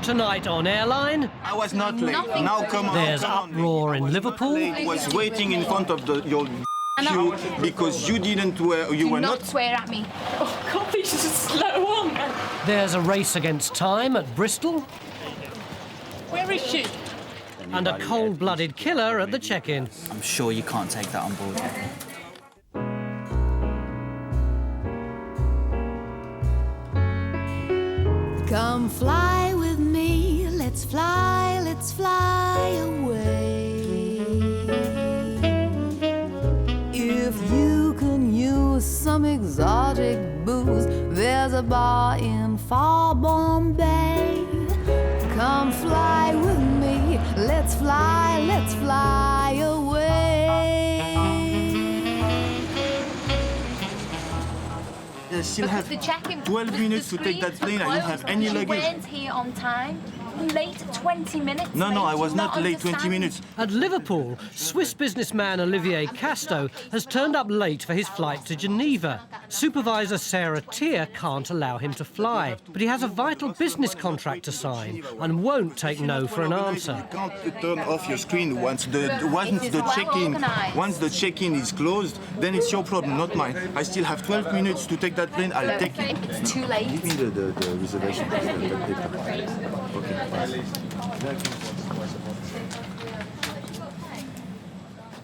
Tonight on Airline, I was not late. Now come on. there's uproar in Liverpool. I was waiting in front of your queue because you didn't wear. You were not. Do not swear at me. Oh, God, please just slow on. There's a race against time at Bristol. Where is she? And a cold-blooded killer at the check-in. I'm sure you can't take that on board. Come fly with me, let's fly away. If you can use some exotic booze, there's a bar in far Bombay. Come fly with me, let's fly away. I still have The check-in 12 minutes to take that plane. I don't have any You luggage. weren't here on time. Late 20 minutes. No, mate. I was Do not late 20 understand? minutes. At Liverpool, Swiss businessman Olivier Casto has turned up late for his flight to Geneva. Supervisor Sarah Teare can't allow him to fly, but he has a vital business contract to sign and won't take no for an answer. You can't turn off your screen once the check-in is closed. Then it's your problem, not mine. I still have 12 minutes to take that plane. I'll take it. It's too late. Give me the reservation. Okay.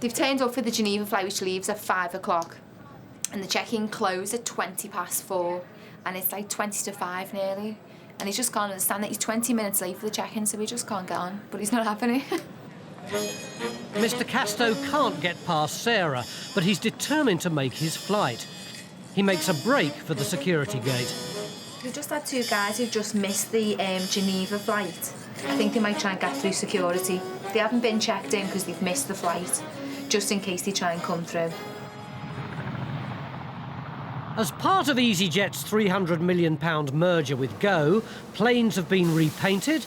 They've turned up for the Geneva flight, which leaves at 5 o'clock. And the check-in closed at 4:20. And it's like 20 to 5 nearly. And he just can't understand that he's 20 minutes late for the check-in, so he just can't get on. But he's not having it. Mr. Casto can't get past Sarah, but he's determined to make his flight. He makes a break for the security gate. We've just had two guys who've just missed the Geneva flight. I think they might try and get through security. They haven't been checked in because they've missed the flight, just in case they try and come through. As part of Easyjet's £300 million merger with Go, planes have been repainted,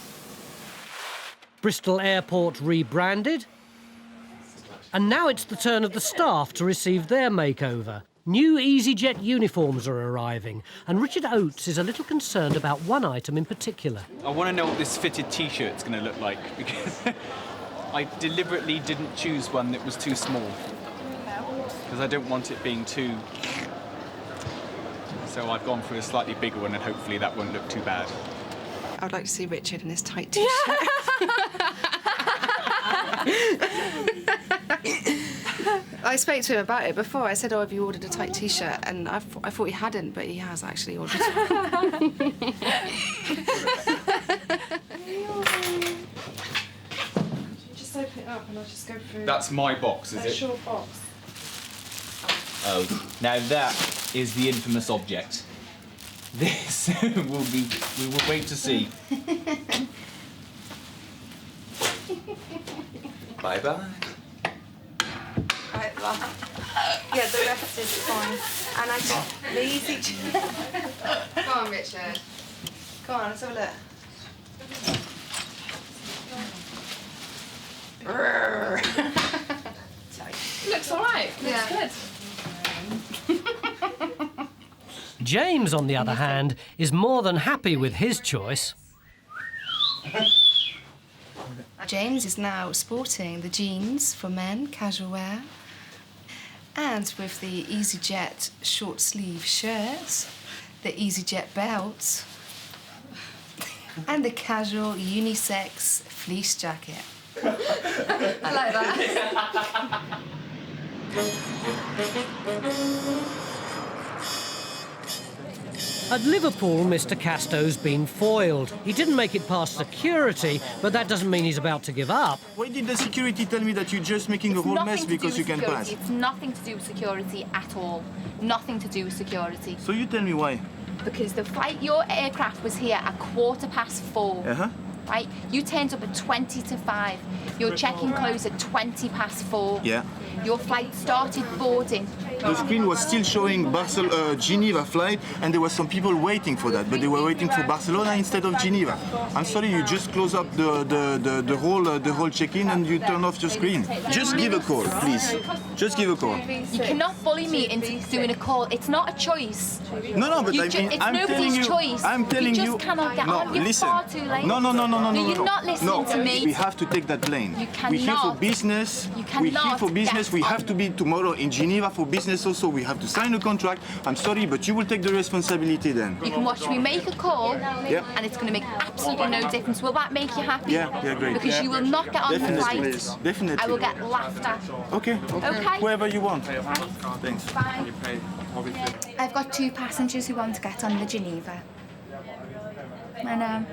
Bristol Airport rebranded, and now it's the turn of the staff to receive their makeover. New Easyjet uniforms are arriving, and Richard Oates is a little concerned about one item in particular. I want to know what this fitted T-shirt's going to look like, because I deliberately didn't choose one that was too small, because I don't want it being too... So I've gone for a slightly bigger one, and hopefully that won't look too bad. I would like to see Richard in his tight T-shirt. I spoke to him about it before. I said, "Oh, have you ordered a tight T-shirt?" And I thought he hadn't, but he has actually ordered one. Just open it up and I'll just go through. That's my box, is it? Short box. Oh, now that is the infamous object. This we will wait to see. Bye-bye. Right, well, yeah, the rest is fine. And the easy... Go on, Richard. Go on, let's have a look. Looks all right. Looks good. James, on the other hand, is more than happy with his choice. James is now sporting the jeans for men, casual wear, and with the Easyjet short sleeve shirt, the Easyjet belt, and the casual unisex fleece jacket. I like that. At Liverpool, Mr. Casto's been foiled. He didn't make it past security, but that doesn't mean he's about to give up. Why did the security tell me that you're just making a whole mess because you can pass? It's nothing to do with security at all. Nothing to do with security. So you tell me why? Because your aircraft was here at 4:15. Uh-huh. Right? You turned up at 20 to 5. Your check-in closed at 4:20. Yeah. Your flight started boarding the screen was still showing Geneva flight, and there were some people waiting for that, but they were waiting for Barcelona instead of Geneva. I'm sorry, you just close up the whole check-in and you turn off your screen. Just give a call, please. Just give a call. You cannot bully me into doing a call. It's not a choice. No, but It's I'm telling nobody's you. choice. I'm telling you. You just cannot get on. You're listen. far too late. No. You're not listening to me. We have to take that plane. You We're here for cannot. business. You We're here cannot for business. get We have on. to be tomorrow in Geneva for business also. We have to sign a contract. I'm sorry, but you will take the responsibility then. You can watch me make a call, Yeah. and it's going to make absolutely no difference. Will that make you happy? Yeah, great. Because you will not get on the Definitely. flight. Definitely. I will get laughed at. Okay. Okay. Whoever you want. Thanks. Bye. I've got 2 passengers who want to get on the Geneva. I know.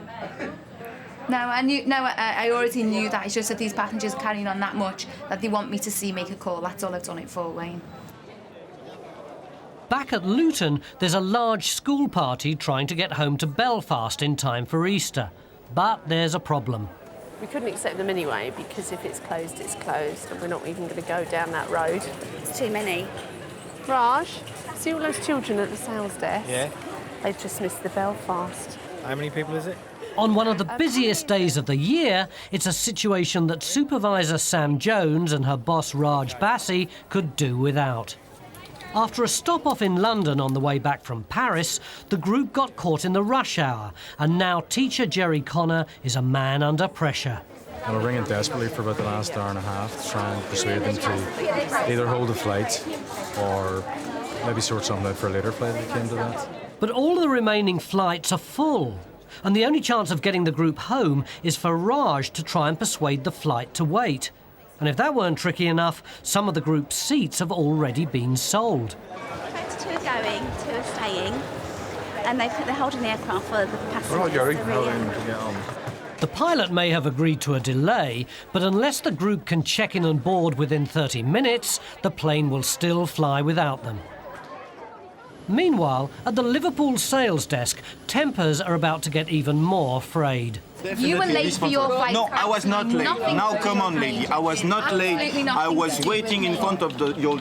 No, I already knew that. It's just that these passengers are carrying on that much that they want me to make a call. That's all I've done it for, Wayne. Back at Luton, there's a large school party trying to get home to Belfast in time for Easter. But there's a problem. We couldn't accept them anyway because if it's closed, and we're not even going to go down that road. It's too many. Raj, see all those children at the sales desk? Yeah. They've just missed the Belfast. How many people is it? On one of the busiest days of the year, it's a situation that Supervisor Sam Jones and her boss Raj Bassi could do without. After a stop-off in London on the way back from Paris, the group got caught in the rush hour, and now teacher Jerry Connor is a man under pressure. I was ringing desperately for about the last hour and a half to try and persuade them to either hold the flight or maybe sort something out for a later flight if it came to that. But all the remaining flights are full, and the only chance of getting the group home is for Raj to try and persuade the flight to wait. And if that weren't tricky enough, some of the group's seats have already been sold. 2 are going, 2 are staying, and they're holding the aircraft for the passengers. All right, Gary. They're How really- long to get on? The pilot may have agreed to a delay, but unless the group can check in on board within 30 minutes, the plane will still fly without them. Meanwhile, at the Liverpool sales desk, tempers are about to get even more frayed. You were late for your flight. No, I was not late. Nothing Now to come do on, with lady. me. I was not late. Absolutely nothing I was to do waiting with in me. front of your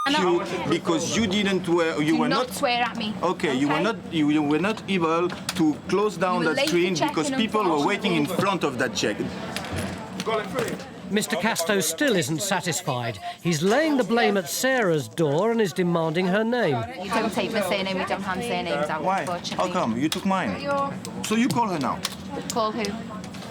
queue because you didn't wear. You Do were not not. swear at me. Okay, you were not. You were not able to close down You were that late for screen checking, because people were waiting in unfortunately. front of that check. Mr. Casto still isn't satisfied. He's laying the blame at Sarah's door and is demanding her name. You don't take my surname, we don't hand surnames out, Why? unfortunately. How come? You took mine. So you call her now. Call who?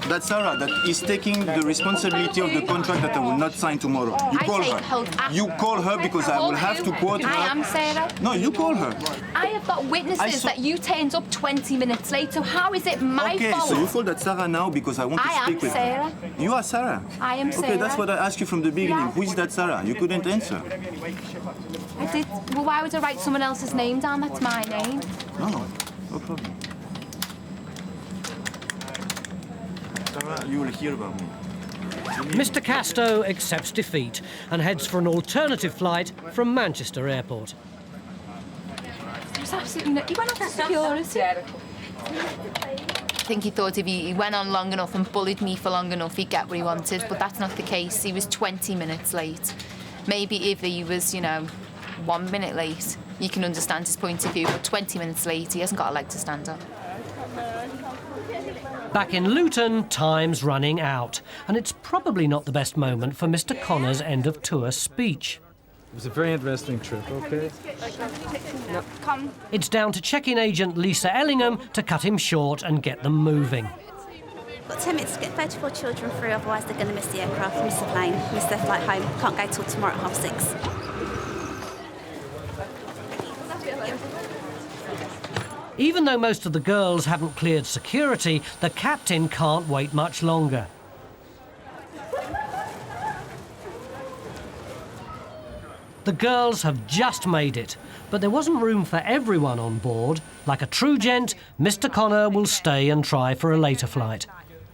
That's Sarah that is taking the responsibility of the contract that I will not sign tomorrow. You I call take her. hold action. You call her because I Call will have who? to quote her. I am Sarah. No, you call her. I have got I witnesses saw- that you turned up 20 minutes late, so how is it my Okay, fault? so you call that Sarah now because I want to I am speak with Sarah. her. You are Sarah. I am Okay, Sarah. that's what I asked you from the beginning. Yeah. Who is that Sarah? You couldn't answer. I did. Well, why would I write someone else's name down? That's my name. No problem. Sarah, you will hear about me. Mr. Casto accepts defeat and heads for an alternative flight from Manchester Airport. There's absolutely no... He went off to security. I think he thought if he went on long enough and bullied me for long enough, he'd get what he wanted, but that's not the case. He was 20 minutes late. Maybe if he was, 1 minute late, you can understand his point of view, but 20 minutes late, he hasn't got a leg to stand on. Back in Luton, time's running out, and it's probably not the best moment for Mr. Connor's end-of-tour speech. It was a very interesting trip, okay? Come. It's down to check-in agent Lisa Ellingham to cut him short and get them moving. Got 10 minutes to get 34 children through, otherwise they're going to miss the aircraft, miss the plane, miss their flight home. Can't go till tomorrow at 6:30. Even though most of the girls haven't cleared security, the captain can't wait much longer. The girls have just made it, but there wasn't room for everyone on board. Like a true gent, Mr. Connor will stay and try for a later flight.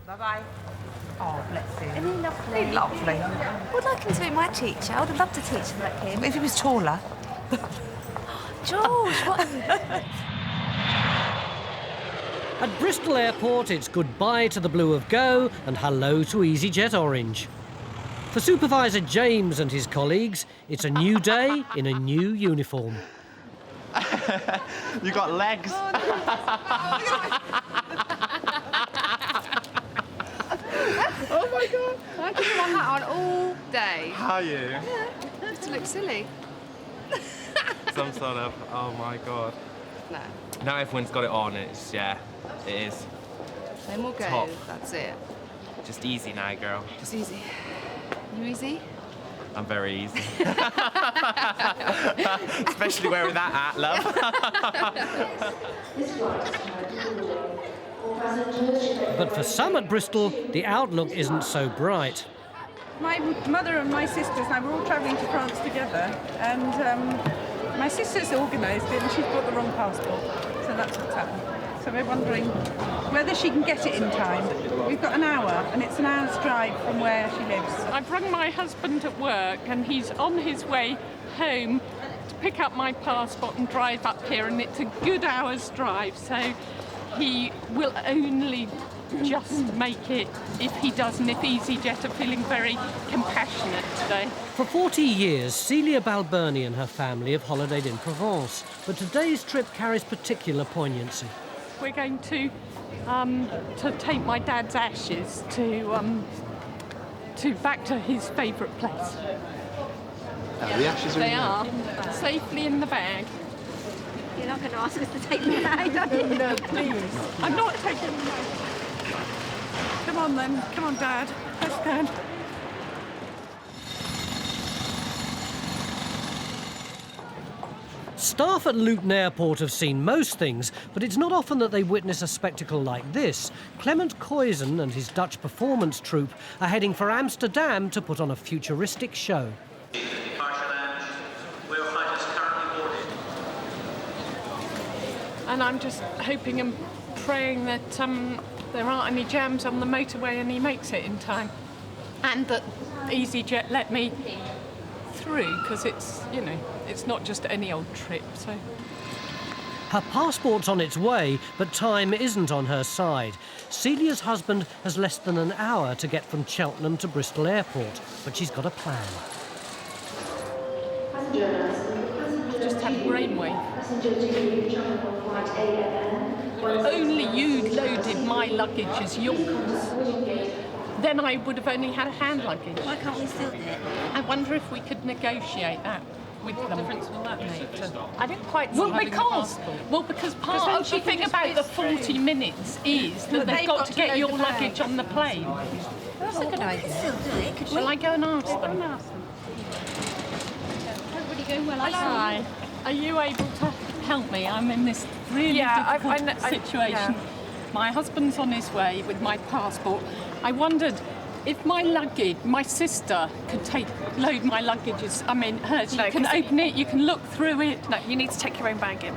Bye-bye. Oh, bless him. Isn't he lovely? Lovely. I would like him to be my teacher. I would love to teach him like him. If he was taller. George, what? At Bristol Airport, it's goodbye to the blue of Go and hello to Easyjet Orange. For Supervisor James and his colleagues, it's a new day in a new uniform. You got legs. Oh my God! I could have that on all day. How are you? Yeah, just to look silly. Some sort of, oh my God. No. Now everyone's got it on, it's, yeah, it is. No more go, Top. that's it. Just easy now, girl. Just easy. You easy? I'm very easy. Especially wearing that hat, love. But for some at Bristol, the outlook isn't so bright. My mother and my sisters and I were all travelling to France together, and my sister's organised it and she's bought the wrong passport, so that's what's happened. So we're wondering whether she can get it in time. We've got an hour, and it's an hour's drive from where she lives. I've rung my husband at work, and he's on his way home to pick up my passport and drive up here, and it's a good hour's drive, so he will only just make it if he doesn't, if Easyjet are feeling very compassionate today. For 40 years, Celis Balbernie and her family have holidayed in Provence, but today's trip carries particular poignancy. We're going to take my dad's ashes to back to his favourite place. The ashes are They are safely in the bag. You're not going to ask us to take them out, are you? No, please. I'm not taking them out. Come on then. Come on, Dad. Let's go. Staff at Luton Airport have seen most things, but it's not often that they witness a spectacle like this. Clement Coysen and his Dutch performance troupe are heading for Amsterdam to put on a futuristic show. And I'm just hoping and praying that there aren't any jams on the motorway and he makes it in time. And that Easyjet let me through, because it's, you know, it's not just any old trip, so. Her passport's on its way, but time isn't on her side. Celia's husband has less than an hour to get from Cheltenham to Bristol Airport, but she's got a plan. Just had a brainwave. Only you'd loaded my luggage as yours. Then I would have only had a hand luggage. Why can't we still do it? I wonder if we could negotiate that with them. What difference will that make? I didn't quite Well, because part of the thing about the 40 minutes is that they've got to get your luggage on the plane. That's a good idea. Still do it, could Shall I go and ask them? Everybody going well, Hi. Are you able to help me? I'm in this really difficult situation. My husband's on his way with my passport. I wondered if my luggage, my sister could load my luggage, hers. No, you can open it, you can look through it. No, you need to take your own bag in.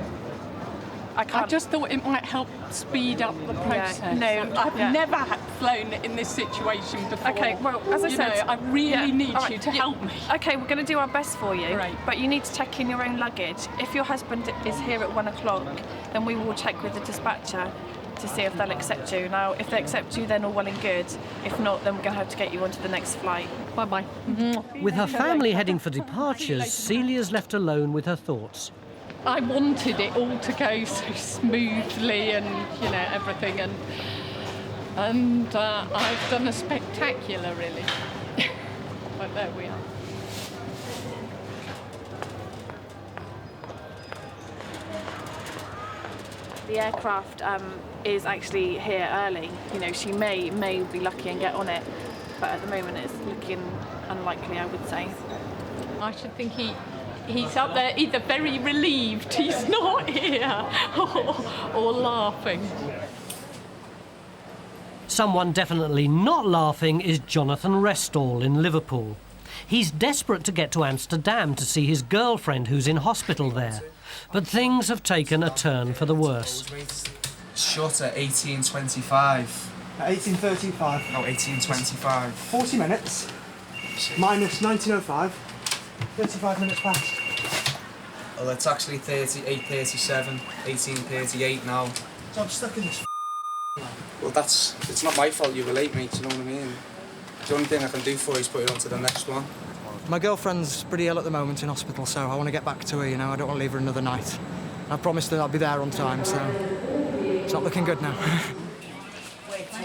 I just thought it might help speed up the process. Yeah, no, I've never flown in this situation before. Okay, well, as I said, I really need you to help me. Okay, we're going to do our best for you, Right. but you need to check in your own luggage. If your husband is here at 1 o'clock, then we will check with the dispatcher to see if they'll accept you. Now, if they accept you, then all well and good. If not, then we're going to have to get you onto the next flight. Bye-bye. With her family heading for departures, Celia's left alone with her thoughts. I wanted it all to go so smoothly and, you know, everything, and I've done a spectacular, really. But there we are. The aircraft is actually here early. You know, she may be lucky and get on it, but at the moment it's looking unlikely, I would say. I should think he's up there either very relieved he's not here or laughing. Someone definitely not laughing is Jonathan Restall in Liverpool. He's desperate to get to Amsterdam to see his girlfriend who's in hospital there. But things have taken a turn for the worse. Shut at 18:25. At 18:35. No, 18:25. 40 minutes. Minus 19:05. 35 minutes past. Well, it's actually 8:37, 18:38 now. So I'm stuck in this. Well, it's not my fault you were late, mate, you know what I mean? The only thing I can do for you is put you on to the next one. My girlfriend's pretty ill at the moment in hospital, so I want to get back to her, you know. I don't want to leave her another night. I promised her I'll be there on time, so it's not looking good now.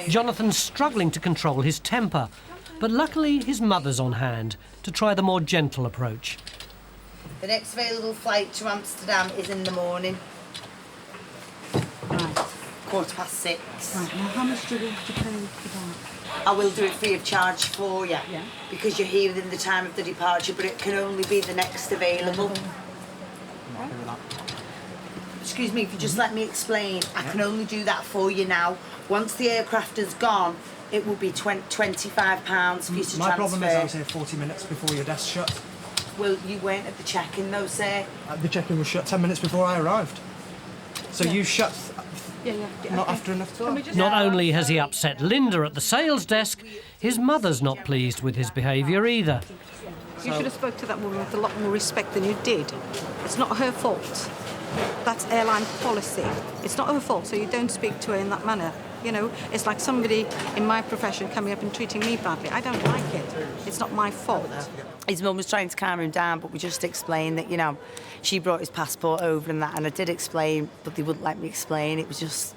Jonathan's struggling to control his temper, but luckily his mother's on hand to try the more gentle approach. The next available flight to Amsterdam is in the morning. Right. 6:15. Right, now how much do we have to pay for that? I will do it free of charge for you, because you're here within the time of the departure, but it can only be the next available. Excuse me, if you just let me explain, I can only do that for you now. Once the aircraft is gone, it will be £25 for you to transfer. My problem is I was here 40 minutes before your desk shut. Well, you weren't at the check-in though, sir. The check-in was shut 10 minutes before I arrived. So you shut... Not after enough time. Not only has he upset Linda at the sales desk, his mother's not pleased with his behaviour either. You should have spoke to that woman with a lot more respect than you did. It's not her fault. That's airline policy. It's not her fault, so you don't speak to her in that manner. You know, it's like somebody in my profession coming up and treating me badly. I don't like it. It's not my fault. His mum was trying to calm him down, but we just explained that, you know, she brought his passport over and that, and I did explain, but they wouldn't let me explain. It was just...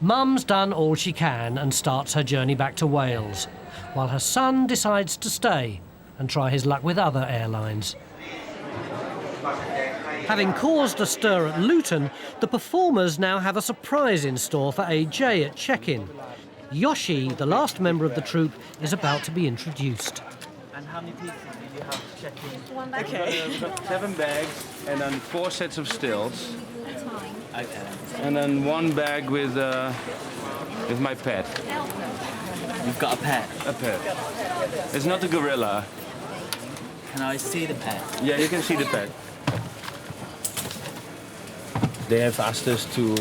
Mum's done all she can and starts her journey back to Wales, while her son decides to stay and try his luck with other airlines. Having caused a stir at Luton, the performers now have a surprise in store for AJ at check-in. Yoshi, the last member of the troupe, is about to be introduced. And how many pieces did you have to check in? One bag. Okay. We've got 7 bags and then 4 sets of stills. Okay. And then 1 bag with my pet. You've got a pet? A pet. It's not a gorilla. Can I see the pet? Yeah, you can see the pet. They have asked us to,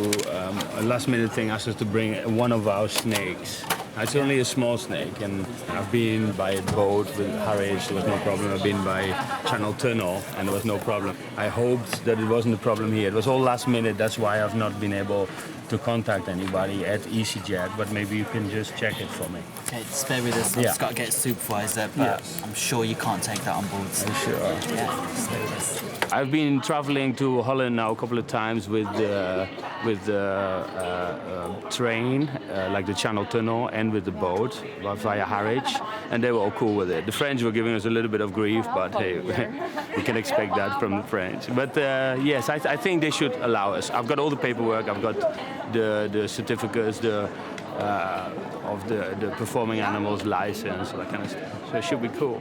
a last-minute thing, asked us to bring one of our snakes. It's only a small snake, and I've been by boat with Harwich, there was no problem. I've been by Channel Tunnel, and there was no problem. I hoped that it wasn't a problem here. It was all last minute, that's why I've not been able to contact anybody at Easyjet, but maybe you can just check it for me. Okay, spare with us. I've just got to get a supervisor, but I'm sure you can't take that on board. So. Sure. Yeah, spare with us. I've been traveling to Holland now a couple of times with the train, like the Channel Tunnel, and with the boat via Harwich, and they were all cool with it. The French were giving us a little bit of grief, but hey, we can expect that from the French. But yes, I think they should allow us. I've got all the paperwork. I've got the certificates, of the performing animals license, all that kind of stuff. So it should be cool.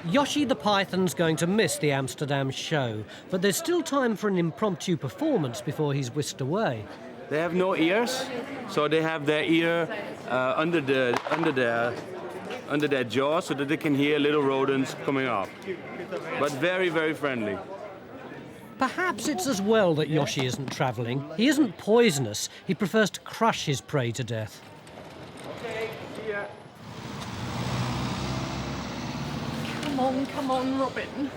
Yoshi the Python's going to miss the Amsterdam show, but there's still time for an impromptu performance before he's whisked away. They have no ears, so they have their ear under their jaw so that they can hear little rodents coming up. But very, very friendly. Perhaps it's as well that Yoshi isn't travelling. He isn't poisonous. He prefers to crush his prey to death. Okay, see ya. Come on, Robin.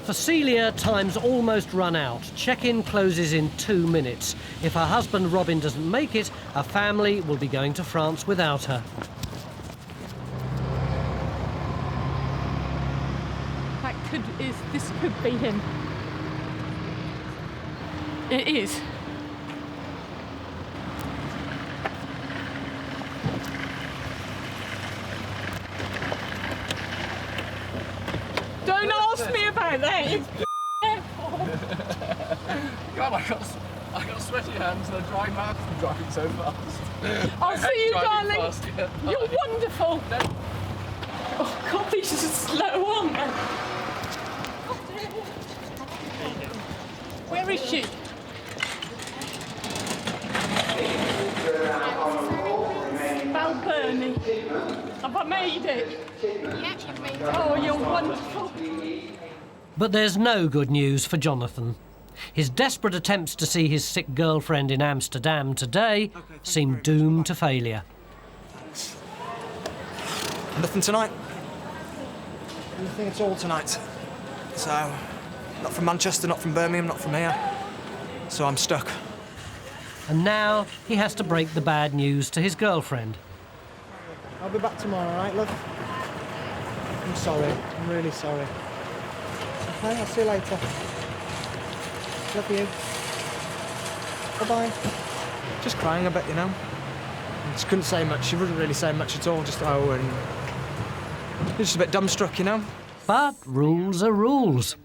For Celia, time's almost run out. Check-in closes in 2 minutes. If her husband Robin doesn't make it, her family will be going to France without her. This could be him. It is. Don't ask me about that. It's God, I got sweaty hands and a dry mouth from driving so fast. I'll see you, darling. Fast, yeah. You're wonderful. Oh God, these are slow on. Where is she? Balbernie. Have I made it? Yeah, you've made it. Oh, you're wonderful. But there's no good news for Jonathan. His desperate attempts to see his sick girlfriend in Amsterdam today seem doomed to failure. Thanks. Nothing tonight. Nothing at all tonight. So, not from Manchester, not from Birmingham, not from here. So I'm stuck. And now he has to break the bad news to his girlfriend. I'll be back tomorrow, all right, love? I'm sorry. I'm really sorry. Okay, I'll see you later. Love you. Bye-bye. Just crying a bit, you know. I just couldn't say much. She wouldn't really say much at all, just oh, and just a bit dumbstruck, you know. But rules are rules.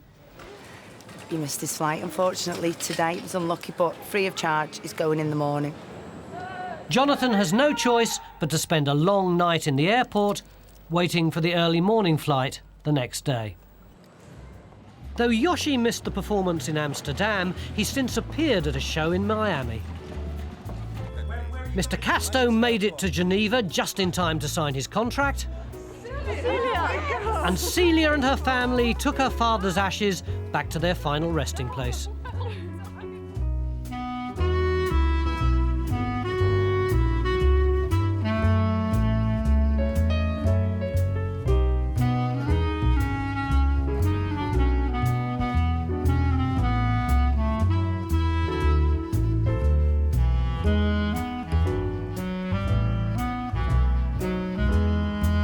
He missed his flight, unfortunately, today. It was unlucky, but free of charge. He's going in the morning. Jonathan has no choice but to spend a long night in the airport waiting for the early morning flight the next day. Though Yoshi missed the performance in Amsterdam, he's since appeared at a show in Miami. Mr. Casto made it to Geneva just in time to sign his contract. And Celia and her family took her father's ashes back to their final resting place.